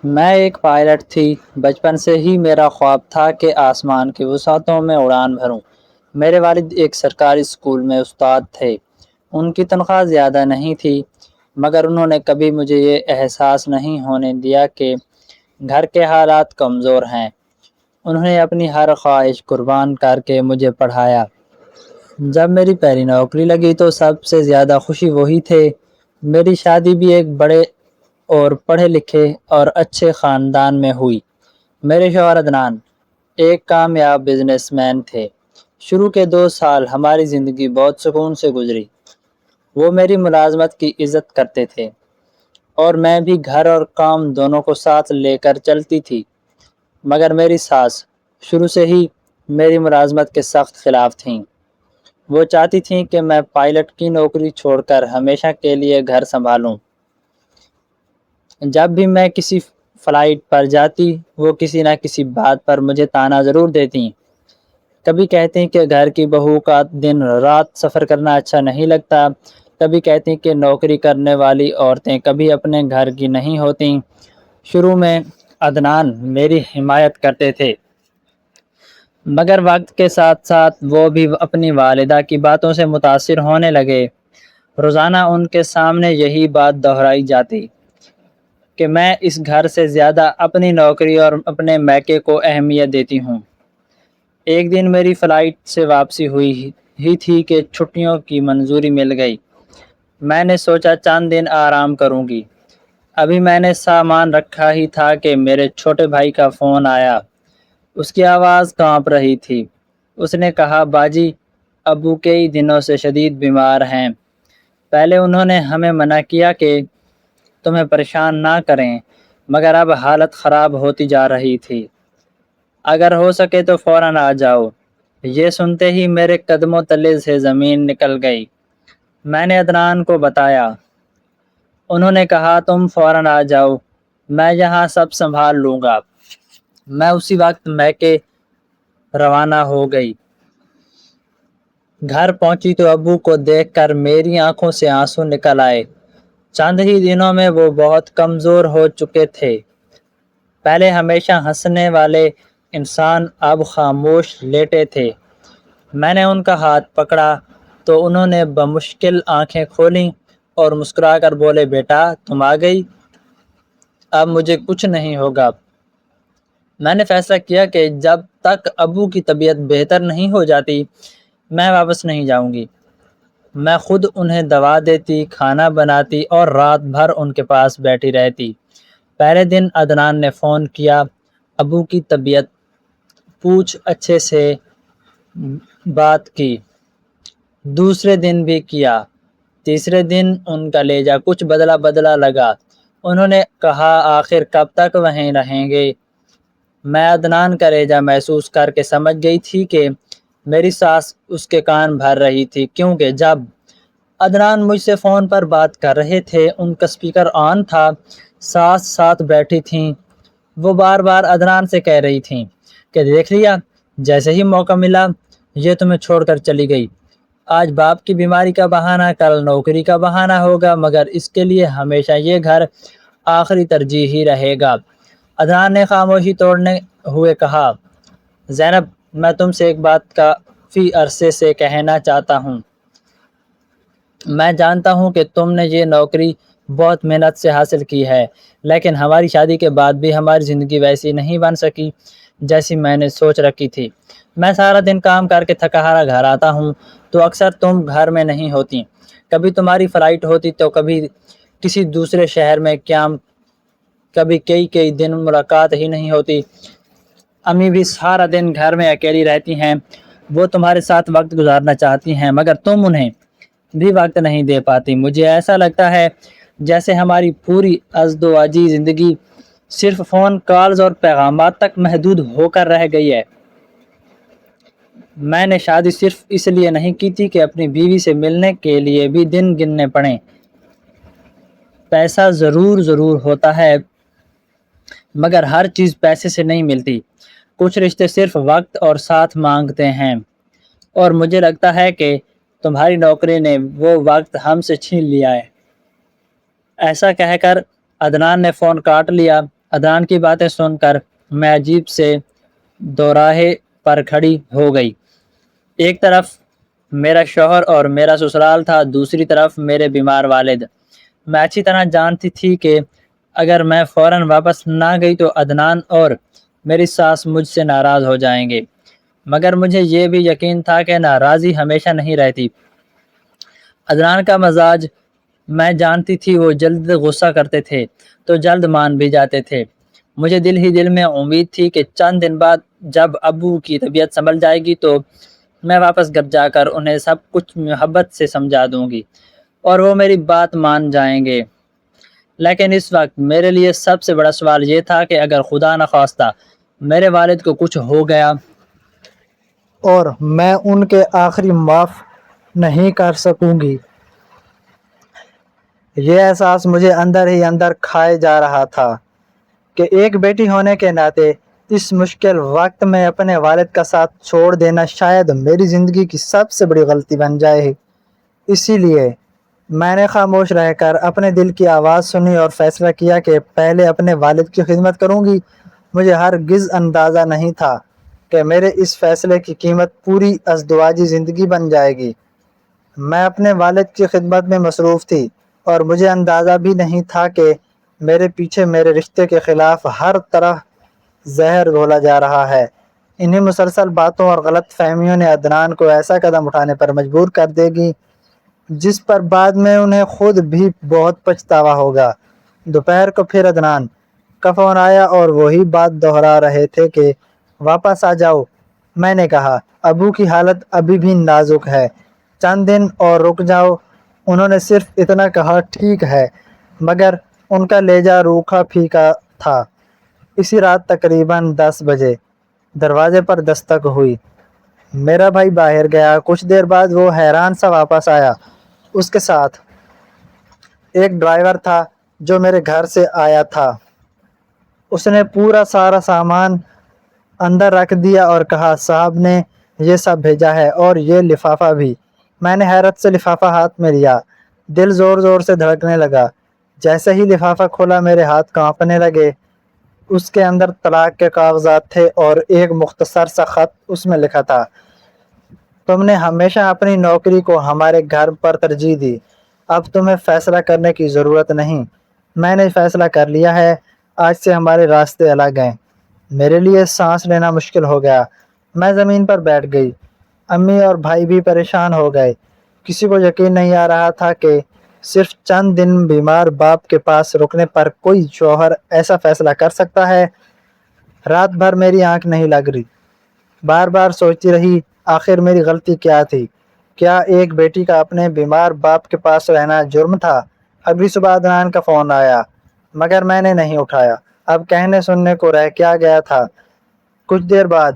میں ایک پائلٹ تھی۔ بچپن سے ہی میرا خواب تھا کہ آسمان کی وسعتوں میں اڑان بھروں۔ میرے والد ایک سرکاری اسکول میں استاد تھے۔ ان کی تنخواہ زیادہ نہیں تھی، مگر انہوں نے کبھی مجھے یہ احساس نہیں ہونے دیا کہ گھر کے حالات کمزور ہیں۔ انہوں نے اپنی ہر خواہش قربان کر کے مجھے پڑھایا۔ جب میری پہلی نوکری لگی تو سب سے زیادہ خوشی وہی تھے۔ میری شادی بھی ایک بڑے اور پڑھے لکھے اور اچھے خاندان میں ہوئی۔ میرے شوہر عدنان ایک کامیاب بزنس مین تھے۔ شروع کے 2 سال ہماری زندگی بہت سکون سے گزری۔ وہ میری ملازمت کی عزت کرتے تھے اور میں بھی گھر اور کام دونوں کو ساتھ لے کر چلتی تھی۔ مگر میری ساس شروع سے ہی میری ملازمت کے سخت خلاف تھیں۔ وہ چاہتی تھیں کہ میں پائلٹ کی نوکری چھوڑ کر ہمیشہ کے لیے گھر سنبھالوں۔ جب بھی میں کسی فلائٹ پر جاتی، وہ کسی نہ کسی بات پر مجھے طعنہ ضرور دیتی۔ کبھی کہتی کہ گھر کی بہو کا دن رات سفر کرنا اچھا نہیں لگتا، کبھی کہتی کہ نوکری کرنے والی عورتیں کبھی اپنے گھر کی نہیں ہوتیں۔ شروع میں عدنان میری حمایت کرتے تھے، مگر وقت کے ساتھ ساتھ وہ بھی اپنی والدہ کی باتوں سے متاثر ہونے لگے۔ روزانہ ان کے سامنے یہی بات دہرائی جاتی کہ میں اس گھر سے زیادہ اپنی نوکری اور اپنے میکے کو اہمیت دیتی ہوں۔ ایک دن میری فلائٹ سے واپسی ہوئی ہی تھی کہ چھٹیوں کی منظوری مل گئی۔ میں نے سوچا چند دن آرام کروں گی۔ ابھی میں نے سامان رکھا ہی تھا کہ میرے چھوٹے بھائی کا فون آیا۔ اس کی آواز کانپ رہی تھی۔ اس نے کہا، باجی، ابو کئی دنوں سے شدید بیمار ہیں۔ پہلے انہوں نے ہمیں منع کیا کہ تمہیں پریشان نہ کریں، مگر اب حالت خراب ہوتی جا رہی تھی۔ اگر ہو سکے تو فوراً آ جاؤ۔ یہ سنتے ہی میرے قدموں تلے سے زمین نکل گئی۔ میں نے عدنان کو بتایا۔ انہوں نے کہا، تم فوراً آ جاؤ، میں یہاں سب سنبھال لوں گا۔ میں اسی وقت میکے روانہ ہو گئی۔ گھر پہنچی تو ابو کو دیکھ کر میری آنکھوں سے آنسو نکل آئے۔ چند ہی دنوں میں وہ بہت کمزور ہو چکے تھے۔ پہلے ہمیشہ ہنسنے والے انسان اب خاموش لیٹے تھے۔ میں نے ان کا ہاتھ پکڑا تو انہوں نے بمشکل آنکھیں کھولیں اور مسکرا کر بولے، بیٹا تم آ گئی، اب مجھے کچھ نہیں ہوگا۔ میں نے فیصلہ کیا کہ جب تک ابو کی طبیعت بہتر نہیں ہو جاتی میں واپس نہیں جاؤں گی۔ میں خود انہیں دوا دیتی، کھانا بناتی اور رات بھر ان کے پاس بیٹھی رہتی۔ پہلے دن عدنان نے فون کیا، ابو کی طبیعت پوچھ، اچھے سے بات کی۔ دوسرے دن بھی کیا۔ تیسرے دن ان کا لہجہ کچھ بدلا بدلا لگا۔ انہوں نے کہا، آخر کب تک وہیں رہیں گے؟ میں عدنان کا لہجہ محسوس کر کے سمجھ گئی تھی کہ میری ساس اس کے کان بھر رہی تھی، کیونکہ جب عدنان مجھ سے فون پر بات کر رہے تھے ان کا سپیکر آن تھا، ساس ساتھ بیٹھی تھیں۔ وہ بار بار عدنان سے کہہ رہی تھیں کہ دیکھ لیا، جیسے ہی موقع ملا یہ تمہیں چھوڑ کر چلی گئی۔ آج باپ کی بیماری کا بہانہ، کل نوکری کا بہانہ ہوگا، مگر اس کے لیے ہمیشہ یہ گھر آخری ترجیح ہی رہے گا۔ عدنان نے خاموشی توڑنے ہوئے کہا، زینب، میں تم سے ایک بات کافی عرصے سے کہنا چاہتا ہوں۔ میں جانتا ہوں کہ تم نے یہ نوکری بہت محنت سے حاصل کی ہے، لیکن ہماری شادی کے بعد بھی ہماری زندگی ویسی نہیں بن سکی جیسی میں نے سوچ رکھی تھی۔ میں سارا دن کام کر کے تھکا ہارا گھر آتا ہوں تو اکثر تم گھر میں نہیں ہوتی۔ کبھی تمہاری فلائٹ ہوتی تو کبھی کسی دوسرے شہر میں، کبھی کئی دن ملاقات ہی نہیں ہوتی۔ امی بھی سارا دن گھر میں اکیلی رہتی ہیں۔ وہ تمہارے ساتھ وقت گزارنا چاہتی ہیں، مگر تم انہیں بھی وقت نہیں دے پاتی۔ مجھے ایسا لگتا ہے جیسے ہماری پوری ازدواجی زندگی صرف فون کالز اور پیغامات تک محدود ہو کر رہ گئی ہے۔ میں نے شادی صرف اس لیے نہیں کی تھی کہ اپنی بیوی سے ملنے کے لیے بھی دن گننے پڑیں۔ پیسہ ضرور ہوتا ہے، مگر ہر چیز پیسے سے نہیں ملتی۔ کچھ رشتے صرف وقت اور ساتھ مانگتے ہیں، اور مجھے لگتا ہے کہ تمہاری نوکری نے وہ وقت ہم سے چھین لیا ہے۔ ایسا کہہ کر عدنان نے فون کاٹ لیا۔ ادنان کی باتیں سن کر میں عجیب سے دوراہے پر کھڑی ہو گئی۔ ایک طرف میرا شوہر اور میرا سسرال تھا، دوسری طرف میرے بیمار والد۔ میں اچھی طرح جانتی تھی کہ اگر میں فوراً واپس نہ گئی تو عدنان اور میری ساس مجھ سے ناراض ہو جائیں گے، مگر مجھے یہ بھی یقین تھا کہ ناراضی ہمیشہ نہیں رہتی۔ عدنان کا مزاج میں جانتی تھی، وہ جلد غصہ کرتے تھے تو جلد مان بھی جاتے تھے۔ مجھے دل ہی دل میں امید تھی کہ چند دن بعد جب ابو کی طبیعت سنبھل جائے گی تو میں واپس گھر جا کر انہیں سب کچھ محبت سے سمجھا دوں گی اور وہ میری بات مان جائیں گے۔ لیکن اس وقت میرے لیے سب سے بڑا سوال یہ تھا کہ اگر خدا نخواستہ میرے والد کو کچھ ہو گیا اور میں ان کے آخری معاف نہیں کر سکوں گی۔ یہ احساس مجھے اندر ہی اندر کھائے جا رہا تھا کہ ایک بیٹی ہونے کے ناطے اس مشکل وقت میں اپنے والد کا ساتھ چھوڑ دینا شاید میری زندگی کی سب سے بڑی غلطی بن جائے۔ اسی لیے میں نے خاموش رہ کر اپنے دل کی آواز سنی اور فیصلہ کیا کہ پہلے اپنے والد کی خدمت کروں گی۔ مجھے ہرگز اندازہ نہیں تھا کہ میرے اس فیصلے کی قیمت پوری ازدواجی زندگی بن جائے گی۔ میں اپنے والد کی خدمت میں مصروف تھی اور مجھے اندازہ بھی نہیں تھا کہ میرے پیچھے میرے رشتے کے خلاف ہر طرح زہر گھولا جا رہا ہے۔ انہی مسلسل باتوں اور غلط فہمیوں نے عدنان کو ایسا قدم اٹھانے پر مجبور کر دے گی جس پر بعد میں انہیں خود بھی بہت پچھتاوا ہوگا۔ دوپہر کو پھر عدنان کا فون آیا اور وہی بات دہرا رہے تھے کہ واپس آ جاؤ۔ میں نے کہا ابو کی حالت ابھی بھی نازک ہے، چند دن اور رک جاؤ۔ انہوں نے صرف اتنا کہا ٹھیک ہے، مگر ان کا لہجہ روکھا پھیکا تھا۔ اسی رات تقریباً 10 بجے دروازے پر دستک ہوئی۔ میرا بھائی باہر گیا، کچھ دیر بعد وہ حیران سا واپس آیا۔ اس کے ساتھ ایک ڈرائیور تھا جو میرے گھر سے آیا تھا۔ اس نے پورا سارا سامان اندر رکھ دیا اور کہا صاحب نے یہ سب بھیجا ہے اور یہ لفافہ بھی۔ میں نے حیرت سے لفافہ ہاتھ میں لیا، دل زور زور سے دھڑکنے لگا۔ جیسے ہی لفافہ کھولا میرے ہاتھ کانپنے لگے۔ اس کے اندر طلاق کے کاغذات تھے اور ایک مختصر سا خط اس میں لکھا تھا، تم نے ہمیشہ اپنی نوکری کو ہمارے گھر پر ترجیح دی، اب تمہیں فیصلہ کرنے کی ضرورت نہیں، میں نے فیصلہ کر لیا ہے، آج سے ہمارے راستے الگ ہیں۔ میرے لیے سانس لینا مشکل ہو گیا۔ میں زمین پر بیٹھ گئی۔ امی اور بھائی بھی پریشان ہو گئے۔ کسی کو یقین نہیں آ رہا تھا کہ صرف چند دن بیمار باپ کے پاس رکنے پر کوئی شوہر ایسا فیصلہ کر سکتا ہے۔ رات بھر میری آنکھ نہیں لگ رہی، بار بار سوچتی رہی آخر میری غلطی کیا تھی؟ کیا ایک بیٹی کا اپنے بیمار باپ کے پاس رہنا جرم تھا؟ اگلی صبح عدنان کا فون آیا، مگر میں نے نہیں اٹھایا۔ اب کہنے سننے کو رہ کیا گیا تھا۔ کچھ دیر بعد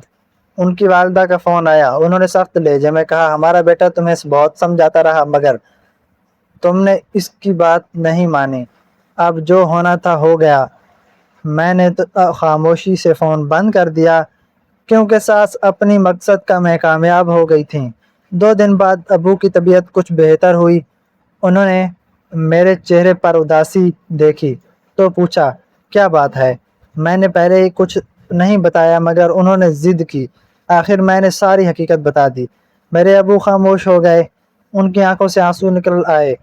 ان کی والدہ کا فون آیا۔ انہوں نے سخت لہجے میں کہا ہمارا بیٹا تمہیں بہت سمجھاتا رہا مگر تم نے اس کی بات نہیں مانی، اب جو ہونا تھا ہو گیا۔ میں نے خاموشی سے فون بند کر دیا کیونکہ ساس اپنی مقصد کا میں کامیاب ہو گئی تھیں۔ 2 دن بعد ابو کی طبیعت کچھ بہتر ہوئی۔ انہوں نے میرے چہرے پر اداسی دیکھی تو پوچھا کیا بات ہے؟ میں نے پہلے ہی کچھ نہیں بتایا مگر انہوں نے ضد کی۔ آخر میں نے ساری حقیقت بتا دی۔ میرے ابو خاموش ہو گئے، ان کی آنکھوں سے آنسو نکل آئے۔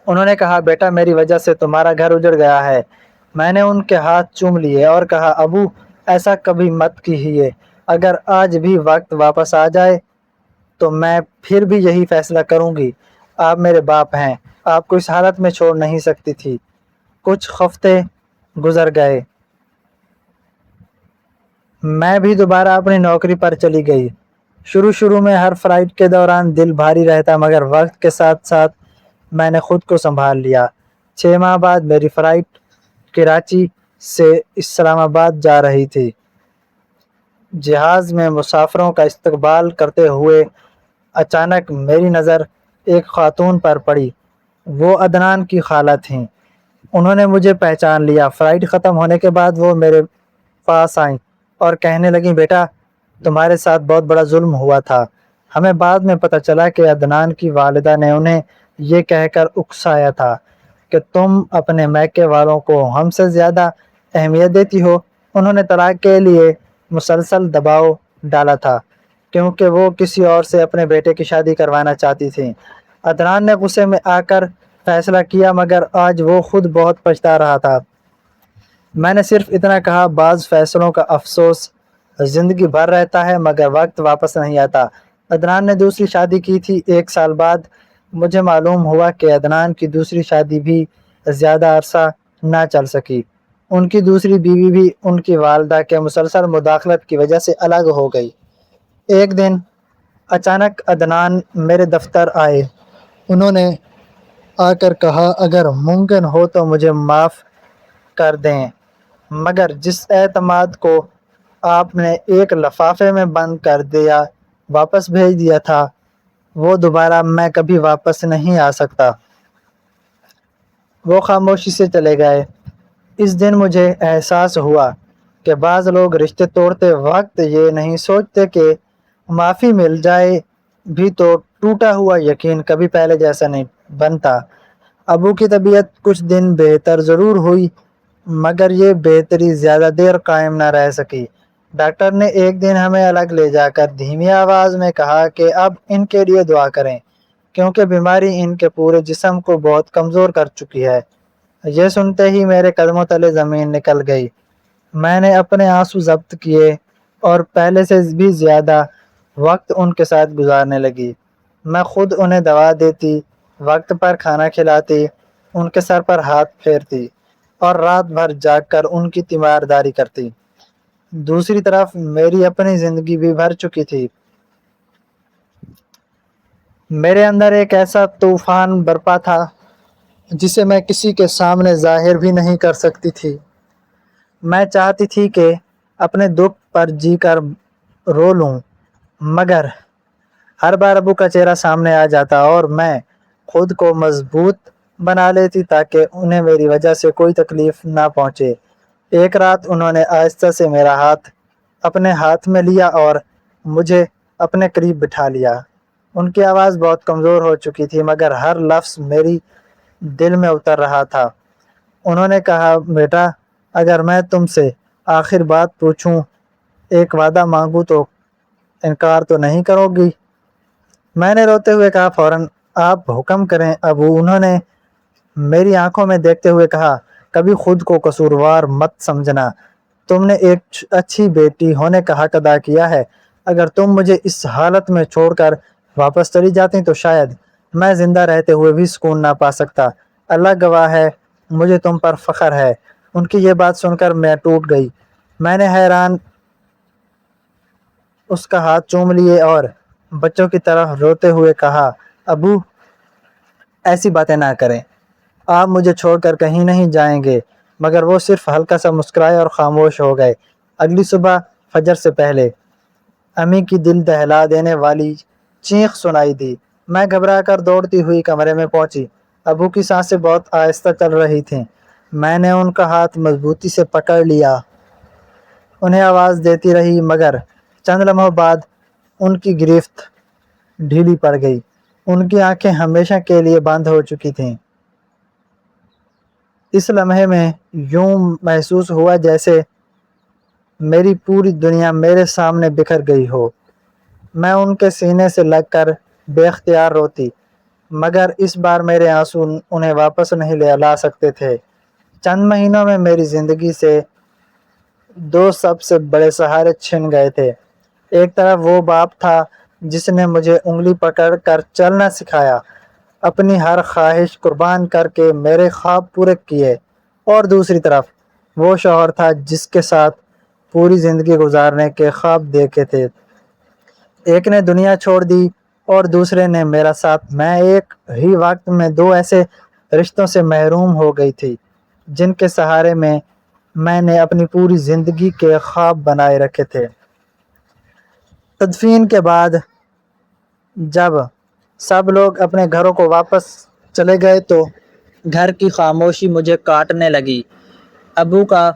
انہوں نے کہا بیٹا میری وجہ سے تمہارا گھر اجڑ گیا ہے۔ میں نے ان کے ہاتھ چوم لیے اور کہا ابو ایسا کبھی مت کیجیے، اگر آج بھی وقت واپس آ جائے تو میں پھر بھی یہی فیصلہ کروں گی۔ آپ میرے باپ ہیں، آپ کو اس حالت میں چھوڑ نہیں سکتی تھی۔ کچھ ہفتے گزر گئے، میں بھی دوبارہ اپنی نوکری پر چلی گئی۔ شروع میں ہر فلائٹ کے دوران دل بھاری رہتا مگر وقت کے ساتھ ساتھ میں نے خود کو سنبھال لیا۔ 6 ماہ بعد میری فلائٹ کراچی سے اسلام آباد جا رہی تھی۔ جہاز میں مسافروں کا استقبال کرتے ہوئے اچانک میری نظر ایک خاتون پر پڑی۔ وہ عدنان کی خالہ تھیں۔ انہوں نے مجھے پہچان لیا۔ فلائٹ ختم ہونے کے بعد وہ میرے پاس آئیں اور کہنے لگیں بیٹا تمہارے ساتھ بہت بڑا ظلم ہوا تھا۔ ہمیں بعد میں پتہ چلا کہ عدنان کی والدہ نے انہیں یہ کہہ کر اکسایا تھا کہ تم اپنے میکے والوں کو ہم سے زیادہ اہمیت دیتی ہو۔ انہوں نے طلاق کے لیے مسلسل دباؤ ڈالا تھا کیونکہ وہ کسی اور سے اپنے بیٹے کی شادی کروانا چاہتی تھیں۔ عدنان نے غصے میں آ کر فیصلہ کیا مگر آج وہ خود بہت پچھتا رہا تھا۔ میں نے صرف اتنا کہا، بعض فیصلوں کا افسوس زندگی بھر رہتا ہے مگر وقت واپس نہیں آتا۔ عدنان نے دوسری شادی کی تھی۔ 1 سال بعد مجھے معلوم ہوا کہ عدنان کی دوسری شادی بھی زیادہ عرصہ نہ چل سکی۔ ان کی دوسری بیوی بھی ان کی والدہ کے مسلسل مداخلت کی وجہ سے الگ ہو گئی۔ ایک دن اچانک عدنان میرے دفتر آئے۔ انہوں نے آ کر کہا، اگر ممکن ہو تو مجھے معاف کر دیں مگر جس اعتماد کو آپ نے ایک لفافے میں بند کر دیا واپس بھیج دیا تھا وہ دوبارہ میں کبھی واپس نہیں آ سکتا۔ وہ خاموشی سے چلے گئے۔ اس دن مجھے احساس ہوا کہ بعض لوگ رشتے توڑتے وقت یہ نہیں سوچتے کہ معافی مل جائے بھی تو ٹوٹا ہوا یقین کبھی پہلے جیسا نہیں بنتا۔ ابو کی طبیعت کچھ دن بہتر ضرور ہوئی مگر یہ بہتری زیادہ دیر قائم نہ رہ سکی۔ ڈاکٹر نے ایک دن ہمیں الگ لے جا کر دھیمی آواز میں کہا کہ اب ان کے لیے دعا کریں کیونکہ بیماری ان کے پورے جسم کو بہت کمزور کر چکی ہے۔ یہ سنتے ہی میرے قدموں تلے زمین نکل گئی۔ میں نے اپنے آنسو ضبط کیے اور پہلے سے بھی زیادہ وقت ان کے ساتھ گزارنے لگی۔ میں خود انہیں دوا دیتی، وقت پر کھانا کھلاتی، ان کے سر پر ہاتھ پھیرتی اور رات بھر جاگ کر ان کی تیمارداری کرتی۔ دوسری طرف میری اپنی زندگی بھی بھر چکی تھی۔ میرے اندر ایک ایسا طوفان برپا تھا جسے میں کسی کے سامنے ظاہر بھی نہیں کر سکتی تھی۔ میں چاہتی تھی کہ اپنے دکھ پر جی کر رو لوں مگر ہر بار ابو کا چہرہ سامنے آ جاتا اور میں خود کو مضبوط بنا لیتی تاکہ انہیں میری وجہ سے کوئی تکلیف نہ پہنچے۔ ایک رات انہوں نے آہستہ سے میرا ہاتھ اپنے ہاتھ میں لیا اور مجھے اپنے قریب بٹھا لیا۔ ان کی آواز بہت کمزور ہو چکی تھی مگر ہر لفظ میری دل میں اتر رہا تھا۔ انہوں نے کہا، بیٹا اگر میں تم سے آخر بات پوچھوں، ایک وعدہ مانگوں تو انکار تو نہیں کرو گی؟ میں نے روتے ہوئے کہا، فوراً آپ حکم کریں ابو۔ انہوں نے میری آنکھوں میں دیکھتے ہوئے کہا، کبھی خود کو قصوروار مت سمجھنا، تم نے ایک اچھی بیٹی ہونے کا حق ادا کیا ہے۔ اگر تم مجھے اس حالت میں چھوڑ کر واپس چلی جاتی تو شاید میں زندہ رہتے ہوئے بھی سکون نہ پا سکتا۔ اللہ گواہ ہے مجھے تم پر فخر ہے۔ ان کی یہ بات سن کر میں ٹوٹ گئی۔ میں نے حیران اس کا ہاتھ چوم لیے اور بچوں کی طرح روتے ہوئے کہا، ابو ایسی باتیں نہ کریں، آپ مجھے چھوڑ کر کہیں نہیں جائیں گے۔ مگر وہ صرف ہلکا سا مسکرائے اور خاموش ہو گئے۔ اگلی صبح فجر سے پہلے امی کی دل دہلا دینے والی چیخ سنائی دی۔ میں گھبرا کر دوڑتی ہوئی کمرے میں پہنچی۔ ابو کی سانسیں بہت آہستہ چل رہی تھیں۔ میں نے ان کا ہاتھ مضبوطی سے پکڑ لیا، انہیں آواز دیتی رہی مگر چند لمحوں بعد ان کی گرفت ڈھیلی پڑ گئی۔ ان کی آنکھیں ہمیشہ کے لیے بند ہو چکی تھیں۔ اس لمحے میں یوں محسوس ہوا جیسے میری پوری دنیا میرے سامنے بکھر گئی ہو۔ میں ان کے سینے سے لگ کر بے اختیار روتی مگر اس بار میرے آنسو انہیں واپس نہیں لا سکتے تھے۔ چند مہینوں میں میری زندگی سے 2 سب سے بڑے سہارے چھن گئے تھے۔ ایک طرف وہ باپ تھا جس نے مجھے انگلی پکڑ کر چلنا سکھایا، اپنی ہر خواہش قربان کر کے میرے خواب پورے کیے، اور دوسری طرف وہ شوہر تھا جس کے ساتھ پوری زندگی گزارنے کے خواب دیکھے تھے۔ ایک نے دنیا چھوڑ دی اور دوسرے نے میرا ساتھ۔ میں ایک ہی وقت میں 2 ایسے رشتوں سے محروم ہو گئی تھی جن کے سہارے میں نے اپنی پوری زندگی کے خواب بنائے رکھے تھے۔ تدفین کے بعد جب سب لوگ اپنے گھروں کو واپس چلے گئے تو گھر کی خاموشی مجھے کاٹنے لگی۔ ابو کا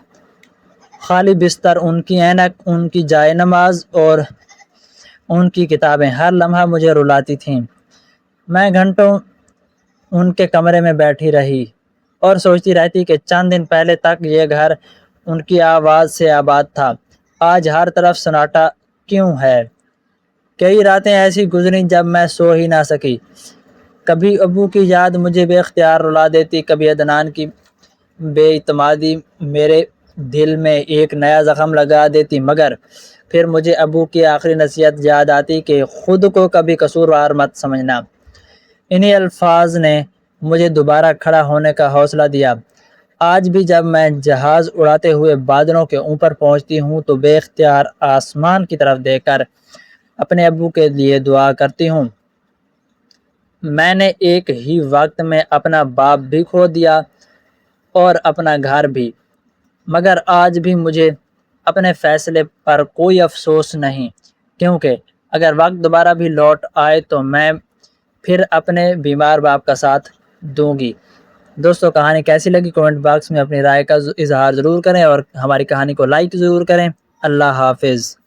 خالی بستر، ان کی اینک، ان کی جائے نماز اور ان کی کتابیں ہر لمحہ مجھے رلاتی تھیں۔ میں گھنٹوں ان کے کمرے میں بیٹھی رہی اور سوچتی رہتی کہ چند دن پہلے تک یہ گھر ان کی آواز سے آباد تھا۔ آج ہر طرف سناٹا کیوں ہے؟ کئی راتیں ایسی گزریں جب میں سو ہی نہ سکی۔ کبھی ابو کی یاد مجھے بے اختیار رلا دیتی، کبھی عدنان کی بے اعتمادی میرے دل میں ایک نیا زخم لگا دیتی، مگر پھر مجھے ابو کی آخری نصیحت یاد آتی کہ خود کو کبھی قصوروار مت سمجھنا۔ انہی الفاظ نے مجھے دوبارہ کھڑا ہونے کا حوصلہ دیا۔ آج بھی جب میں جہاز اڑاتے ہوئے بادلوں کے اوپر پہنچتی ہوں تو بے اختیار آسمان کی طرف دیکھ کر اپنے ابو کے لیے دعا کرتی ہوں۔ میں نے ایک ہی وقت میں اپنا باپ بھی کھو دیا اور اپنا گھر بھی، مگر آج بھی مجھے اپنے فیصلے پر کوئی افسوس نہیں، کیونکہ اگر وقت دوبارہ بھی لوٹ آئے تو میں پھر اپنے بیمار باپ کا ساتھ دوں گی۔ دوستو، کہانی کیسی لگی کمنٹ باکس میں اپنی رائے کا اظہار ضرور کریں اور ہماری کہانی کو لائک ضرور کریں۔ اللہ حافظ۔